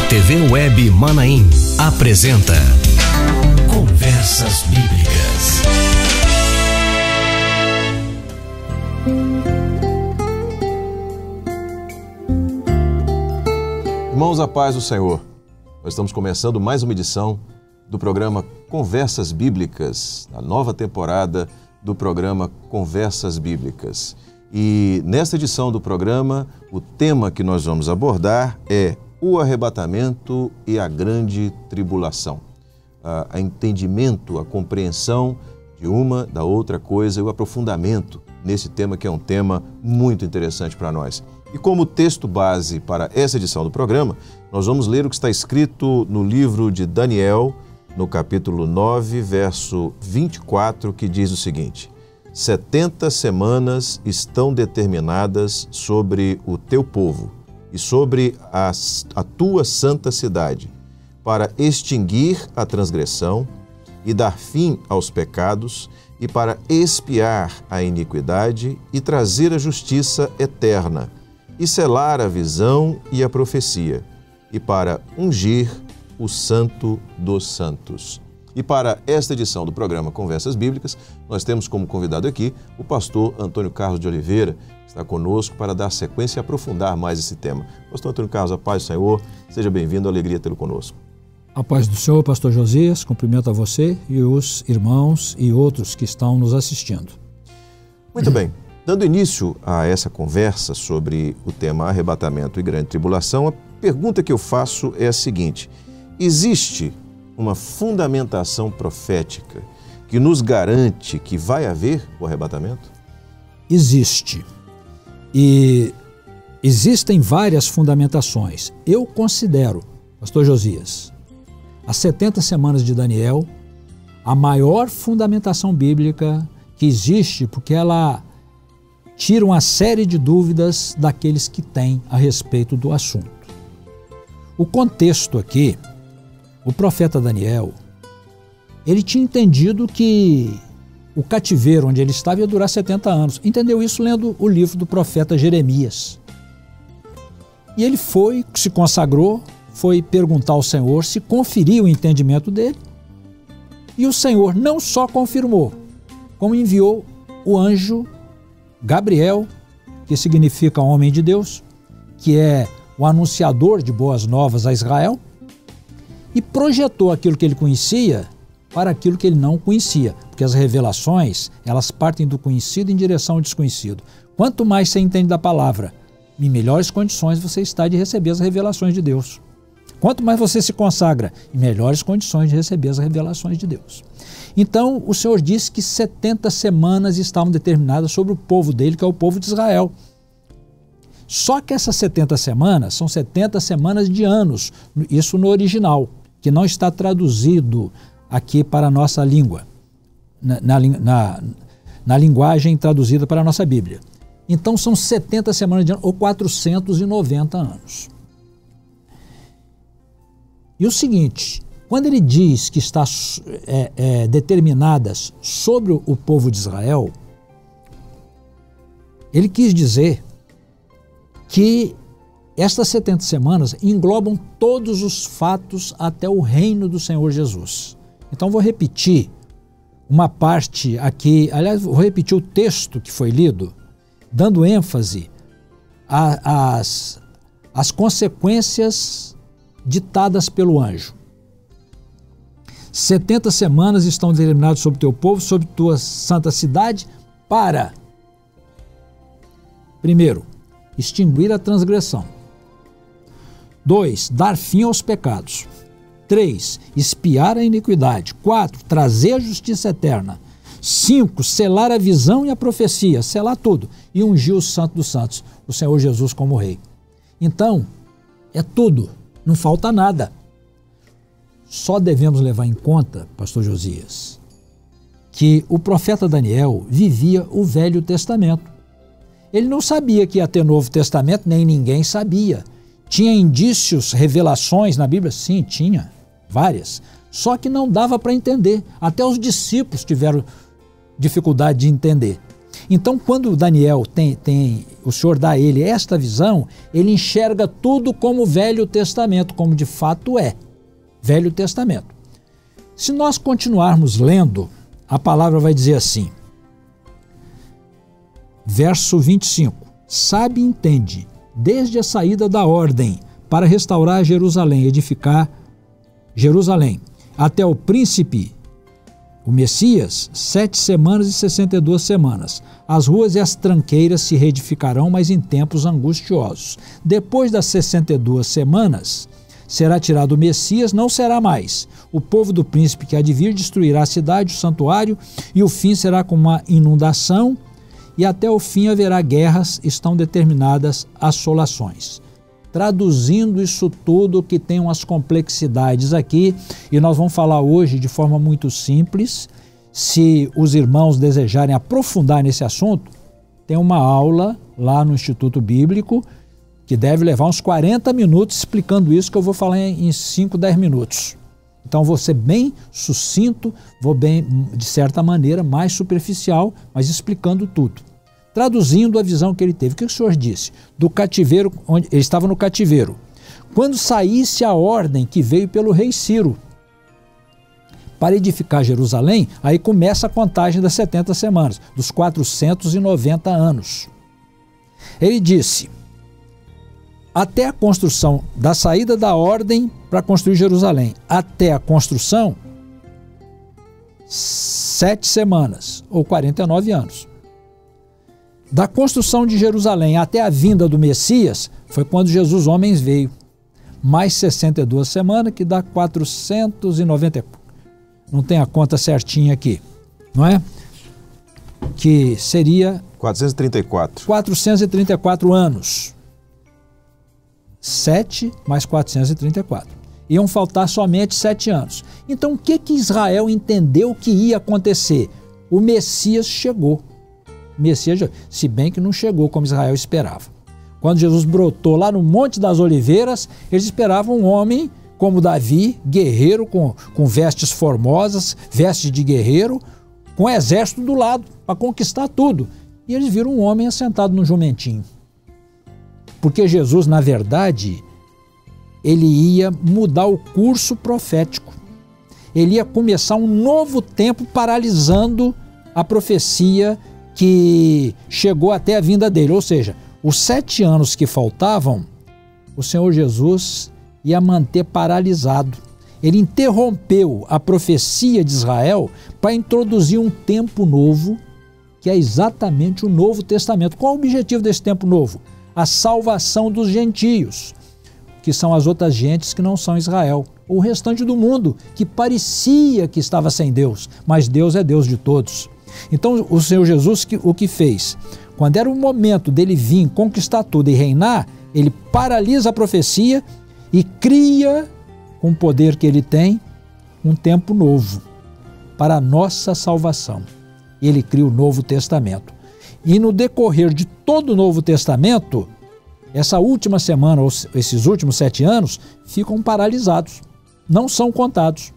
TV Web Manaim apresenta Conversas Bíblicas. Irmãos, a paz do Senhor. Nós estamos começando mais uma edição do programa Conversas Bíblicas, a nova temporada do programa Conversas Bíblicas. E nesta edição do programa, o tema que nós vamos abordar é o arrebatamento e a grande tribulação. A entendimento, a compreensão de uma, da outra coisa e o aprofundamento nesse tema que é um tema muito interessante para nós. E como texto base para essa edição do programa, nós vamos ler o que está escrito no livro de Daniel, no capítulo 9, verso 24, que diz o seguinte: 70 semanas estão determinadas sobre o teu povo e sobre a tua santa cidade, para extinguir a transgressão e dar fim aos pecados, e para expiar a iniquidade e trazer a justiça eterna, e selar a visão e a profecia, e para ungir o Santo dos Santos. E para esta edição do programa Conversas Bíblicas, nós temos como convidado aqui o pastor Antônio Carlos de Oliveira, que está conosco para dar sequência e aprofundar mais esse tema. Pastor Antônio Carlos, a paz do Senhor, seja bem-vindo, alegria tê-lo conosco. A paz do Senhor, pastor Josias, cumprimento a você e os irmãos e outros que estão nos assistindo. Muito bem, dando início a essa conversa sobre o tema arrebatamento e grande tribulação, a pergunta que eu faço é a seguinte: existe uma fundamentação profética que nos garante que vai haver o arrebatamento? Existe. E existem várias fundamentações. Eu considero, pastor Josias, as 70 semanas de Daniel a maior fundamentação bíblica que existe, porque ela tira uma série de dúvidas daqueles que têm a respeito do assunto. O contexto aqui, o profeta Daniel, ele tinha entendido que o cativeiro onde ele estava ia durar 70 anos. Entendeu isso lendo o livro do profeta Jeremias. E ele foi, se consagrou, foi perguntar ao Senhor se conferia o entendimento dele. E o Senhor não só confirmou, como enviou o anjo Gabriel, que significa homem de Deus, que é o anunciador de boas novas a Israel, e projetou aquilo que ele conhecia para aquilo que ele não conhecia, porque as revelações, elas partem do conhecido em direção ao desconhecido. Quanto mais você entende da palavra, em melhores condições você está de receber as revelações de Deus. Quanto mais você se consagra, em melhores condições de receber as revelações de Deus. Então, o Senhor disse que 70 semanas estavam determinadas sobre o povo dele, que é o povo de Israel. Só que essas 70 semanas são 70 semanas de anos, isso no original, que não está traduzido aqui para a nossa língua, na linguagem traduzida para a nossa Bíblia. Então são 70 semanas de ano, ou 490 anos. E o seguinte, quando ele diz que está determinadas sobre o povo de Israel, ele quis dizer que estas 70 semanas englobam todos os fatos até o reino do Senhor Jesus. Então vou repetir uma parte aqui, aliás, vou repetir o texto que foi lido, dando ênfase às consequências ditadas pelo anjo. 70 semanas estão determinadas sobre o teu povo, sobre tua santa cidade, para, primeiro, extinguir a transgressão. 2, dar fim aos pecados. 3, expiar a iniquidade. 4, trazer a justiça eterna. 5, selar a visão e a profecia, selar tudo, e ungir o Santo dos Santos, o Senhor Jesus como Rei. Então, é tudo, não falta nada. Só devemos levar em conta, pastor Josias, que o profeta Daniel vivia o Velho Testamento. Ele não sabia que ia ter Novo Testamento, nem ninguém sabia. Tinha indícios, revelações na Bíblia? Sim, tinha, várias. Só que não dava para entender. Até os discípulos tiveram dificuldade de entender. Então, quando Daniel o Senhor dá a ele esta visão, ele enxerga tudo como Velho Testamento, como de fato é. Velho Testamento. Se nós continuarmos lendo, a palavra vai dizer assim, verso 25, sabe e entende, desde a saída da ordem para restaurar Jerusalém, edificar Jerusalém, até o príncipe, o Messias, 7 semanas e 62 semanas. As ruas e as tranqueiras se reedificarão, mas em tempos angustiosos. Depois das 62 semanas, será tirado o Messias, não será mais. O povo do príncipe que há de vir destruirá a cidade, o santuário, e o fim será como uma inundação, e até o fim haverá guerras, estão determinadas assolações. Traduzindo isso tudo, que tem umas complexidades aqui, e nós vamos falar hoje de forma muito simples. Se os irmãos desejarem aprofundar nesse assunto, tem uma aula lá no Instituto Bíblico, que deve levar uns 40 minutos explicando isso, que eu vou falar em 5, 10 minutos. Então vou ser bem sucinto, vou bem, de certa maneira, mais superficial, mas explicando tudo. Traduzindo a visão que ele teve. O que o Senhor disse? Do cativeiro, onde ele estava no cativeiro. Quando saísse a ordem que veio pelo rei Ciro para edificar Jerusalém, aí começa a contagem das 70 semanas, dos 490 anos. Ele disse, até a construção, da saída da ordem para construir Jerusalém, até a construção, 7 semanas, ou 49 anos. Da construção de Jerusalém até a vinda do Messias, foi quando Jesus homens veio. Mais 62 semanas, que dá 490. Não tem a conta certinha aqui, não é? Que seria... 434. 434 anos. 7 mais 434. Iam faltar somente 7 anos. Então, o que Israel entendeu que ia acontecer? O Messias chegou. Messias, se bem que não chegou como Israel esperava. Quando Jesus brotou lá no Monte das Oliveiras, eles esperavam um homem como Davi, guerreiro, com vestes formosas, vestes de guerreiro, com exército do lado, para conquistar tudo. E eles viram um homem assentado num jumentinho. Porque Jesus, na verdade, ele ia mudar o curso profético. Ele ia começar um novo tempo paralisando a profecia que chegou até a vinda dele, ou seja, os 7 anos que faltavam, o Senhor Jesus ia manter paralisado. Ele interrompeu a profecia de Israel para introduzir um tempo novo, que é exatamente o Novo Testamento. Qual o objetivo desse tempo novo? A salvação dos gentios, que são as outras gentes que não são Israel, o restante do mundo, que parecia que estava sem Deus, mas Deus é Deus de todos. Então o Senhor Jesus, o que fez? Quando era o momento dele vir conquistar tudo e reinar, ele paralisa a profecia e cria, com o poder que ele tem, um tempo novo para a nossa salvação. Ele cria o Novo Testamento. E no decorrer de todo o Novo Testamento, essa última semana, ou esses últimos 7 anos, ficam paralisados, não são contados.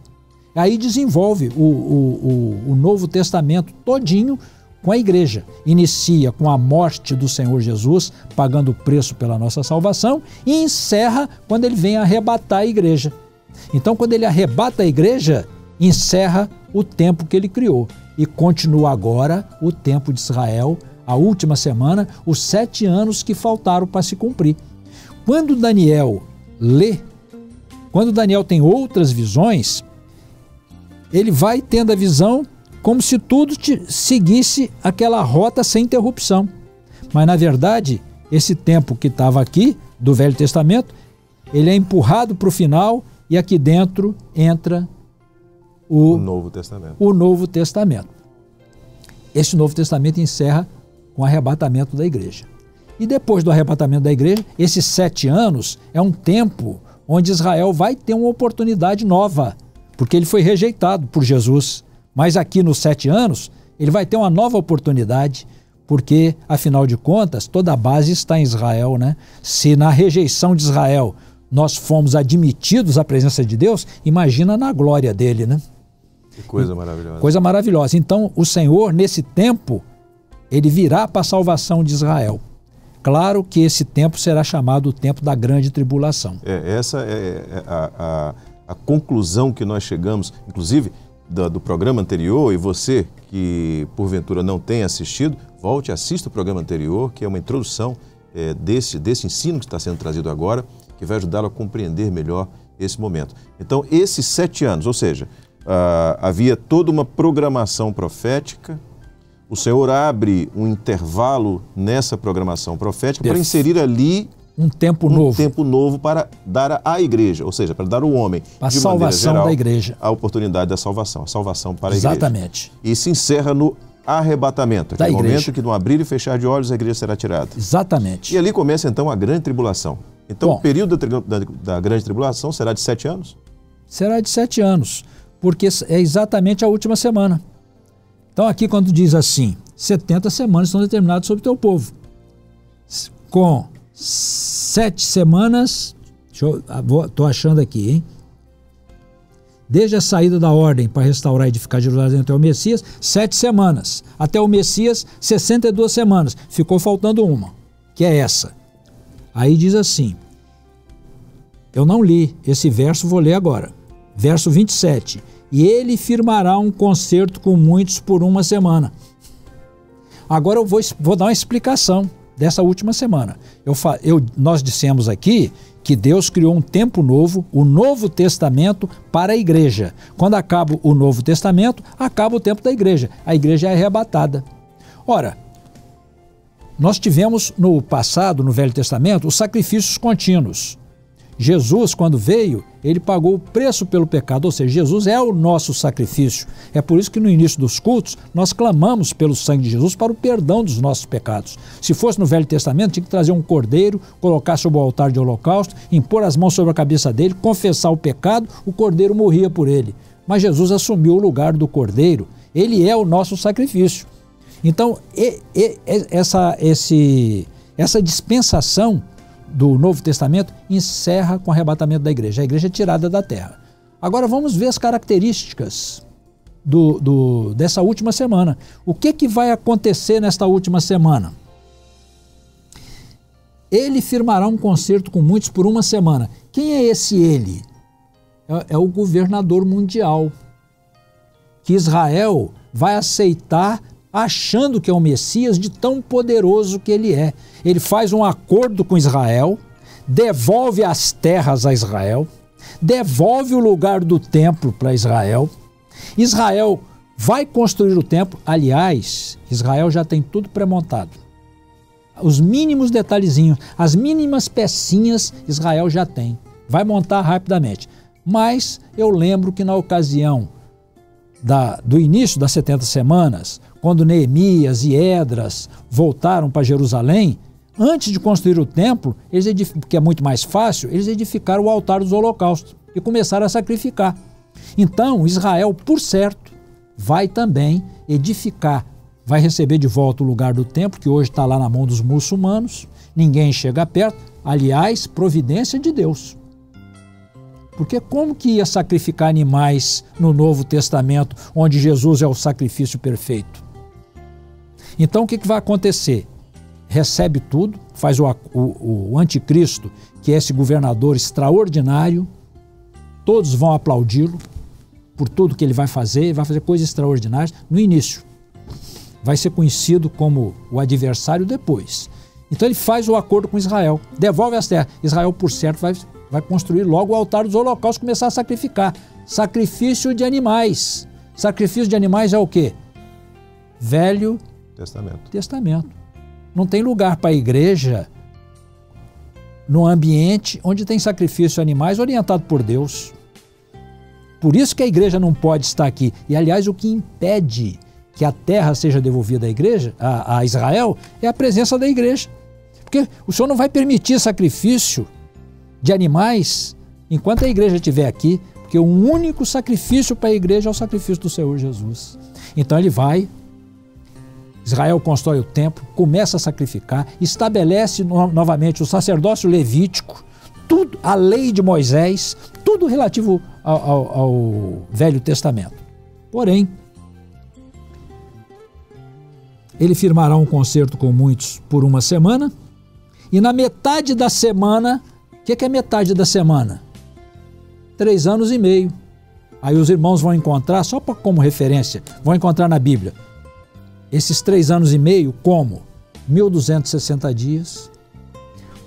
Aí desenvolve o Novo Testamento todinho com a igreja. Inicia com a morte do Senhor Jesus, pagando o preço pela nossa salvação, e encerra quando ele vem arrebatar a igreja. Então, quando ele arrebata a igreja, encerra o tempo que ele criou. E continua agora o tempo de Israel, a última semana, os 7 anos que faltaram para se cumprir. Quando Daniel lê, quando Daniel tem outras visões, ele vai tendo a visão como se tudo seguisse aquela rota sem interrupção. Mas, na verdade, esse tempo que estava aqui, do Velho Testamento, ele é empurrado para o final e aqui dentro entra o Novo Testamento. O Novo Testamento. Esse Novo Testamento encerra com o arrebatamento da igreja. E depois do arrebatamento da igreja, esses 7 anos é um tempo onde Israel vai ter uma oportunidade nova, porque ele foi rejeitado por Jesus. Mas aqui nos 7 anos, ele vai ter uma nova oportunidade, porque, afinal de contas, toda a base está em Israel, né? Se na rejeição de Israel nós fomos admitidos à presença de Deus, imagina na glória dele, né? Que coisa maravilhosa. Coisa maravilhosa. Então, o Senhor, nesse tempo, ele virá para a salvação de Israel. Claro que esse tempo será chamado o tempo da grande tribulação. Essa é a conclusão que nós chegamos, inclusive do programa anterior, e você que porventura não tem assistido, volte e assista o programa anterior, que é uma introdução desse ensino que está sendo trazido agora, que vai ajudá-lo a compreender melhor esse momento. Então, esses 7 anos, ou seja, havia toda uma programação profética. O Senhor abre um intervalo nessa programação profética para inserir ali um tempo novo para dar à igreja, ou seja, para dar ao homem, a salvação da igreja, a oportunidade da salvação, a salvação para a igreja. Exatamente. E se encerra no arrebatamento, aquele momento que no abrir e fechar de olhos a igreja será tirada. Exatamente. E ali começa então a grande tribulação. Então o período da grande tribulação será de 7 anos? Será de 7 anos, porque é exatamente a última semana. Então aqui quando diz assim, 70 semanas estão determinadas sobre o teu povo. Com 7 semanas, estou achando aqui, hein? Desde a saída da ordem para restaurar e edificar Jerusalém até o Messias, 7 semanas. Até o Messias, 62 semanas. Ficou faltando uma, que é essa. Aí diz assim, eu não li esse verso, vou ler agora. Verso 27. E ele firmará um concerto com muitos por 1 semana. Agora eu vou dar uma explicação dessa última semana. Nós dissemos aqui que Deus criou um tempo novo, o Novo Testamento, para a igreja. Quando acaba o Novo Testamento, acaba o tempo da igreja. A igreja é arrebatada. Ora, nós tivemos no passado, no Velho Testamento, os sacrifícios contínuos. Jesus, quando veio, ele pagou o preço pelo pecado, ou seja, Jesus é o nosso sacrifício. É por isso que no início dos cultos, nós clamamos pelo sangue de Jesus para o perdão dos nossos pecados. Se fosse no Velho Testamento, tinha que trazer um cordeiro, colocar sobre o altar de holocausto, impor as mãos sobre a cabeça dele, confessar o pecado, o cordeiro morria por ele. Mas Jesus assumiu o lugar do cordeiro, ele é o nosso sacrifício. Então, essa dispensação do Novo Testamento encerra com o arrebatamento da igreja. A igreja é tirada da terra. Agora vamos ver as características dessa última semana. O que vai acontecer nesta última semana? Ele firmará um concerto com muitos por 1 semana. Quem é esse ele? É o governador mundial, que Israel vai aceitar achando que é o Messias, de tão poderoso que ele é. Ele faz um acordo com Israel, devolve as terras a Israel, devolve o lugar do templo para Israel. Israel vai construir o templo. Aliás, Israel já tem tudo pré-montado. Os mínimos detalhezinhos, as mínimas pecinhas, Israel já tem. Vai montar rapidamente. Mas eu lembro que na ocasião do início das 70 semanas, quando Neemias e Esdras voltaram para Jerusalém, antes de construir o templo, que é muito mais fácil, eles edificaram o altar dos holocaustos e começaram a sacrificar. Então, Israel, por certo, vai também edificar, vai receber de volta o lugar do templo, que hoje está lá na mão dos muçulmanos, ninguém chega perto, aliás, providência de Deus. Porque como que ia sacrificar animais no Novo Testamento, onde Jesus é o sacrifício perfeito? Então o que vai acontecer? Recebe tudo, faz o anticristo, que é esse governador extraordinário, todos vão aplaudi-lo por tudo que ele vai fazer coisas extraordinárias no início. Vai ser conhecido como o adversário depois. Então ele faz o acordo com Israel, devolve as terras. Israel, por certo, vai construir logo o altar dos holocaustos, começar a sacrificar. Sacrifício de animais. Sacrifício de animais é o quê? Velho Testamento. Não tem lugar para a igreja no ambiente onde tem sacrifício de animais orientado por Deus. Por isso que a igreja não pode estar aqui. E, aliás, o que impede que a terra seja devolvida à igreja, a Israel, é a presença da igreja. Porque o Senhor não vai permitir sacrifício de animais enquanto a igreja estiver aqui, porque o único sacrifício para a igreja é o sacrifício do Senhor Jesus. Então ele vai, Israel constrói o templo, começa a sacrificar, estabelece novamente o sacerdócio levítico, tudo, a lei de Moisés, tudo relativo ao Velho Testamento. Porém, ele firmará um concerto com muitos por uma semana, e na metade da semana, o que é metade da semana? 3 anos e meio. Aí os irmãos vão encontrar, só como referência, vão encontrar na Bíblia, esses 3 anos e meio como 1.260 dias,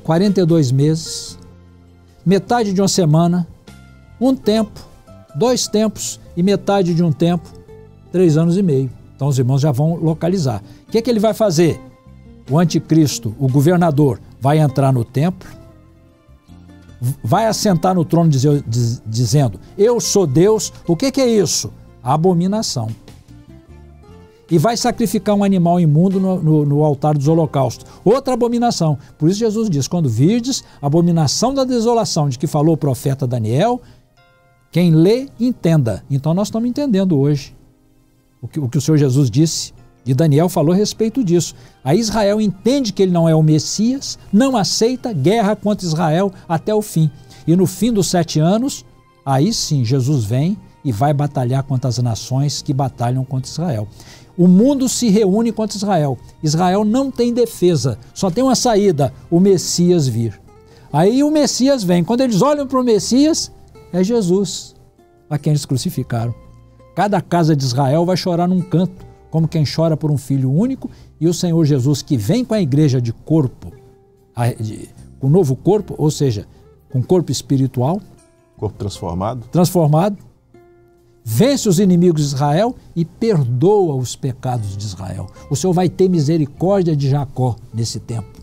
42 meses, metade de uma semana, um tempo, 2 tempos e metade de um tempo, 3 anos e meio. Então os irmãos já vão localizar. O que ele vai fazer? O anticristo, o governador, vai entrar no templo, vai assentar no trono dizendo, eu sou Deus. O que é isso? A abominação. E vai sacrificar um animal imundo no altar dos holocaustos. Outra abominação. Por isso Jesus diz, quando virdes a abominação da desolação de que falou o profeta Daniel, quem lê, entenda. Então nós estamos entendendo hoje o que o Senhor Jesus disse. E Daniel falou a respeito disso. Aí Israel entende que ele não é o Messias, não aceita, guerra contra Israel até o fim. E no fim dos 7 anos, aí sim Jesus vem e vai batalhar contra as nações que batalham contra Israel. O mundo se reúne contra Israel. Israel não tem defesa, só tem uma saída, o Messias vir. Aí o Messias vem. Quando eles olham para o Messias, é Jesus, a quem eles crucificaram. Cada casa de Israel vai chorar num canto, como quem chora por um filho único, e o Senhor Jesus, que vem com a igreja de corpo, com novo corpo, ou seja, com corpo espiritual. Corpo transformado. Transformado. Vence os inimigos de Israel e perdoa os pecados de Israel. O Senhor vai ter misericórdia de Jacó nesse tempo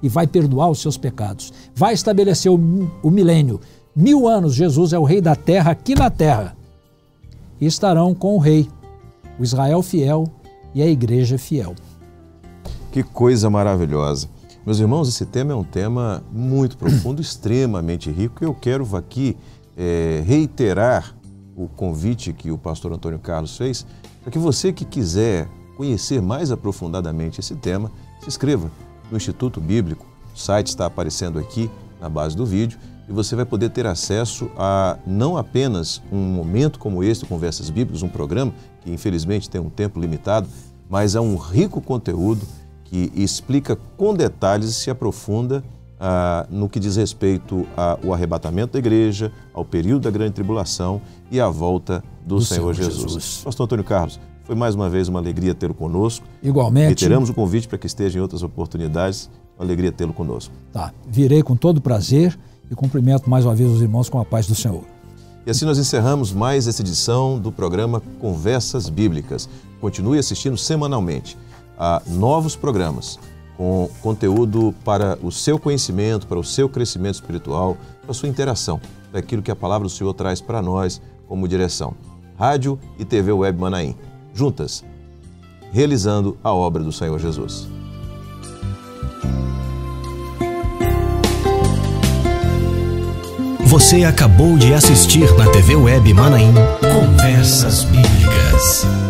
e vai perdoar os seus pecados. Vai estabelecer o milênio. 1000 anos Jesus é o rei da terra aqui na terra. E estarão com o rei, o Israel fiel e a igreja fiel. Que coisa maravilhosa. Meus irmãos, esse tema é um tema muito profundo, extremamente rico. Eu quero aqui reiterar o convite que o pastor Antônio Carlos fez, para que você que quiser conhecer mais aprofundadamente esse tema, se inscreva no Instituto Bíblico. O site está aparecendo aqui na base do vídeo e você vai poder ter acesso a não apenas um momento como este, Conversas Bíblicas, um programa que infelizmente tem um tempo limitado, mas a um rico conteúdo que explica com detalhes e se aprofunda no que diz respeito ao arrebatamento da igreja, ao período da grande tribulação e à volta do Senhor Jesus. Pastor Antônio Carlos, foi mais uma vez uma alegria tê-lo conosco. Igualmente. Reiteramos o convite para que esteja em outras oportunidades. Uma alegria tê-lo conosco. Tá, virei com todo prazer e cumprimento mais uma vez os irmãos com a paz do Senhor. E assim nós encerramos mais essa edição do programa Conversas Bíblicas. Continue assistindo semanalmente a novos programas com conteúdo para o seu conhecimento, para o seu crescimento espiritual, para a sua interação, para aquilo que a palavra do Senhor traz para nós como direção. Rádio e TV Web Manaim, juntas, realizando a obra do Senhor Jesus. Você acabou de assistir na TV Web Manaim Conversas Bíblicas.